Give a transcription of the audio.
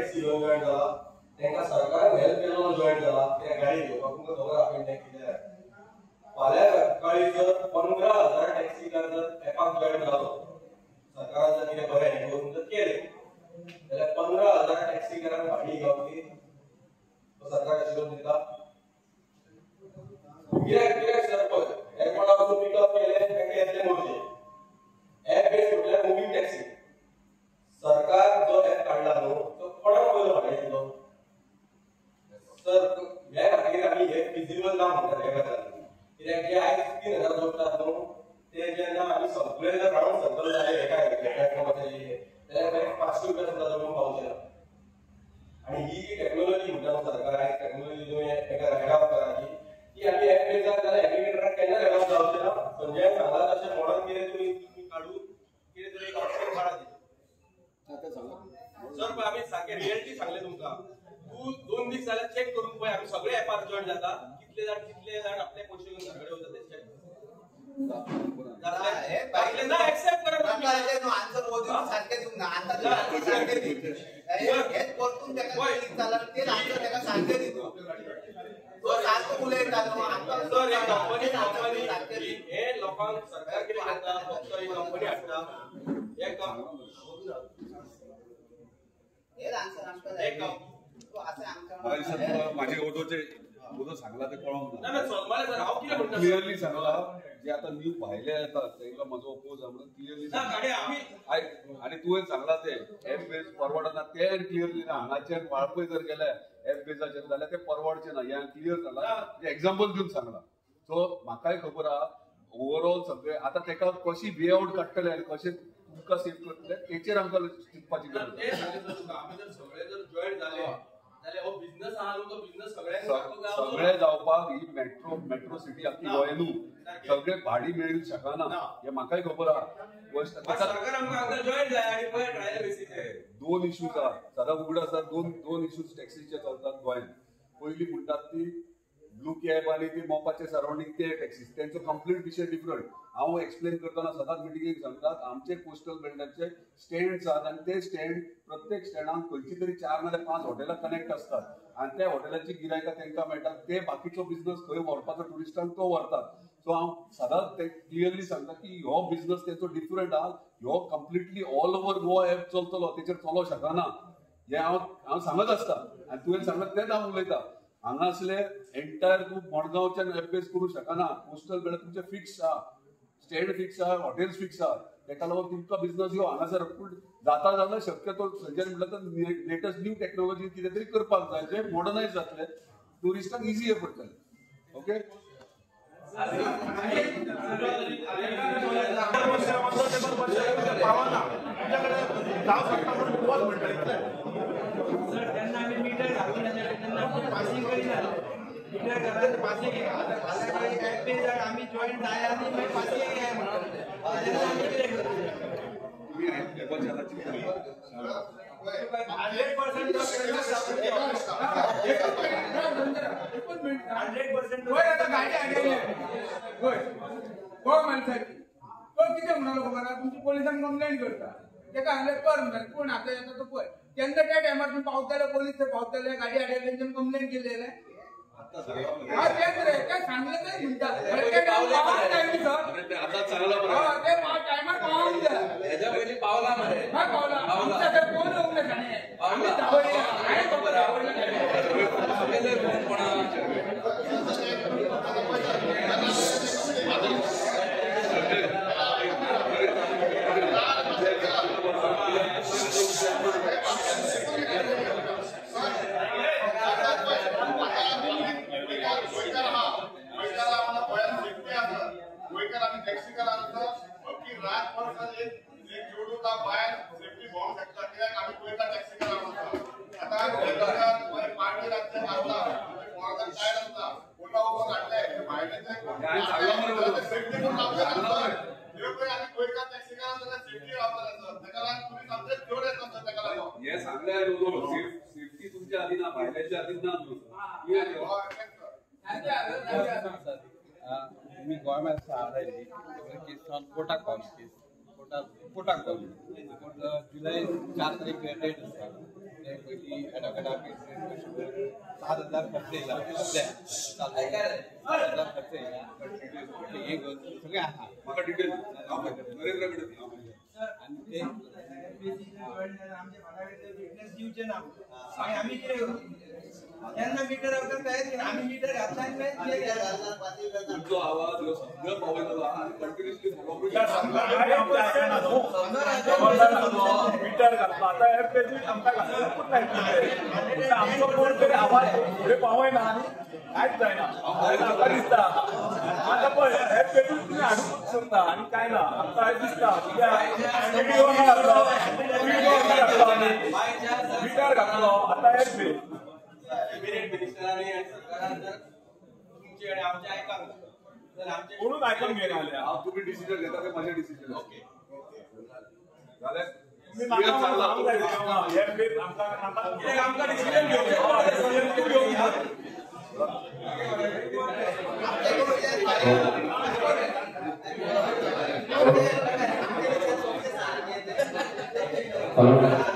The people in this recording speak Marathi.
टॅक्सी जॉईन झाला त्यांना सरकार हेल्प केलो जॉईन झाला त्या गाडी घेवपाक तुमकां खबर आहा पेंडे कितें फाल्यां सकाळी जर 15,000 टॅक्सीकार जर एपाक जॉईन जालो सरकारान जर कितें बरें हें करून जर केलें जाल्यार 15,000 टॅक्सीकारांक भाडी घेवपी सरकार शिरोव दिता गिरायक सर पळय एअरपोर्टा वचून पिकअप केले तांकां येतले मोरजे एप बेस म्हटल्यार मुवींग टॅक्सी सरकार जो एप काडला न्हू तो कोणाक पयलो भाडे दिलो सर ह्या खातीर आमी हे फिजिबल ना म्हणटात ह्या खातीर कित्याक जे आयज 3,000 जोडटात न्हू ते जेन्ना आमी सगळे जर रावंड सर्कल जाले एका प्लॅटफॉर्माचेर जाल्यार 500 रुपया सुद्दां जोडूंक पावचे ना आनी ही जी टॅक्नॉलॉजी म्हणटा सरकार आयज टॅक्नॉलॉजी तुवें एका रायडार कराची ती आमी एप बेजार जाल्यार एप्लिकेटराक केन्ना डेव्हलप जावचें ना संजय सांगला तशें मॉडर्न कितें तुमी काडून कितें तरी एक ऑप्शन काडा सर पण आमी सारकें रियलिटी सांगले तुमकां तूं 2 दीस जाल्यार चेक करून पळय आमी सगळे एपार जॉइन जाता कितले जाण आपले पयशे घेवन घरा कडेन वता ते चेक हे ना एक्सेप्ट करप आन्सर मोदी सारखे दिवंक ना आता सारखे दिवं हेच परतून तेका क्लिक जाला ते आन्सर तेका सारखे दिवं तो सारको उलयता न्हू आता सर एक कंपनी हे लोकांक सरकार कितें करता फक्त एक कंपनी हाडटा एक हे आन्सर आमकां एक तो असे आमकां माझे ओदो सांगला ते कळोंक ना ना सलमान सर हांव कितें म्हणटा क्लियरली सांगला जे आता न्यू भायले येतात तांकां म्हजो ओपोज म्हणून क्लियरली ना गाडी आमी आनी तुवें सांगला ते एप बेज परवडना ते क्लियरली ना हांगाचेर वाळपय जर गेले एप बेजाचेर जाल्यार ते परवडचे ना हे क्लियर जाला एक्झाम्पल दिवन सांगला सो म्हाकाय खबर आहा ओवरऑल सगळे आता तेका कशी वे आउट काडटले आनी कशें तुमकां सेव करतले तेचेर आमकां चिंतपाची गरज ते सांगितलं तुका आमी जर सगळे जर जॉइन जाले जाल्यार हो बिझनेस आहा न्हू तो बिझनेस सगळे जावपाक ही मेट्रो सिटी आखी गोंय न्हू सगळे भाडी मेळूंक शकना हे म्हाकाय खबर आहा सरकार आमकां जॉइन जाय आनी पळय ट्रायल बेसिसचेर 2 इश्यूज आहा सदां उगड आसा दोन इश्यूज टॅक्सीचे चलतात गोंयांत पयली म्हणटात ती ब्लू कॅब आणि ते मोपाचे सराउंडिंग ते टॅक्सीज त्यांचो कंप्लीट विषय डिफरंट हांव एक्सप्लेन करतना सदांच मिटिंगेक सांगतात आमचे कोस्टल बेल्टाचे स्टँड्स आहात आनी ते स्टँड प्रत्येक स्टँडाक खंयची तरी 4 नाल्यार 5 हॉटेलां कनेक्ट असतात आनी त्या हॉटेलाची गिरायकां तांकां मेळटात ते बाकीचो बिझनस खंय व्हरपाचो टुरिस्टांक तो व्हरतात सो हांव सदांच ते क्लियरली सांगता की हो बिझनस तेचो डिफरंट आहा हो completely all over Goa app चलतलो तेचेर चलोवंक शकना हे हांव सांगत आसता आनी तुवें सांगत तेच हांव उलयतां हांगासले एंटायर तूं मडगांवच्यान एपबेस करूं शकना कोस्टल बेल्ट तुमचे फिक्स आहा स्टँड फिक्स आहा हॉटेल्स फिक्स आहा तेका लागून तुमकां बिझनस ह्यो हांगासर पूण जाता जाल्यार शक्यतो संजय म्हणटा तर लेटस्ट न्यू टॅक्नॉलॉजी कितें तरी करपाक जाय जे मॉडर्नायज जातले टुरिस्टांक इजियर पडटले ओके पासिंग करिना मीटर घरात पासिंग आम्ही जॉईन जाय आनी मागीर पासिंग घे म्हणून आमी कितें गाडी हाडले गोंय माणसाची तो कितें म्हणलो खबर आहा तुमची पोलिसांक कंप्लेंट करता तेका हांगले कर म्हणटा पूण आतां येता तो पळय केन्ना त्या टायमार तुम्ही पावतले पोलीस पावतले गाडी हाडले तेंच्यान कंप्लेंट केलेले तेच रे ते सांगले ते म्हणटा टायमार पावूंक जाय हेच्या पयलीं पावला मरे पावला कोण उरले सेफ्टी तुमच्या आधी ना भायल्याच्या आधी ना मी गोव्हर्नमेंट हाडली केस ऑन कोटाक पावली केस कोटाक पावली जुलै 4 तारीख डेट आसा पहिली ॲडव्होकेट $7,000 खर्च येयला सध्या 7,000 खर्च येयला हे सगळे आहा म्हाका डिटेल नरेंद्र कडेन आणि ते आमचे भागाकडे फिटनेस दिवचे ना आणि आम्ही किती करू त्यांना मीटर वगैरे तयार केलं आम्ही मीटर घातला आणि तुमचो आवाज ह्यो सगळं पावयतलो आणि कंटिन्युअसली मीटर घातला आता एअरपेज आमकां घालूंकूच नाही आमचो कोण तरी आवाज फुडें पावयना आनी कांयच जायना आमकां दिसता आतां पळय एअरपेज तुमी हाडूंकूच सोदता आनी कांय ना आमकां दिसता व्हिडिओ घातलो मीटर घातलो आतां एअरपेज कॅबिनेट मिनिस्टरांनी आणि सरकारान जर तुमचे आणि आमचे ऐकांक तर आमचे कोणूच आयकून घेयना जाल्यार हांव तुम्ही डिसिजन घेता ते माझे डिसिजन ओके जाल्यार तुम्ही म्हाका सांगूंक जाय एअरपेज आमकां डिसिजन घेवचें आमच्या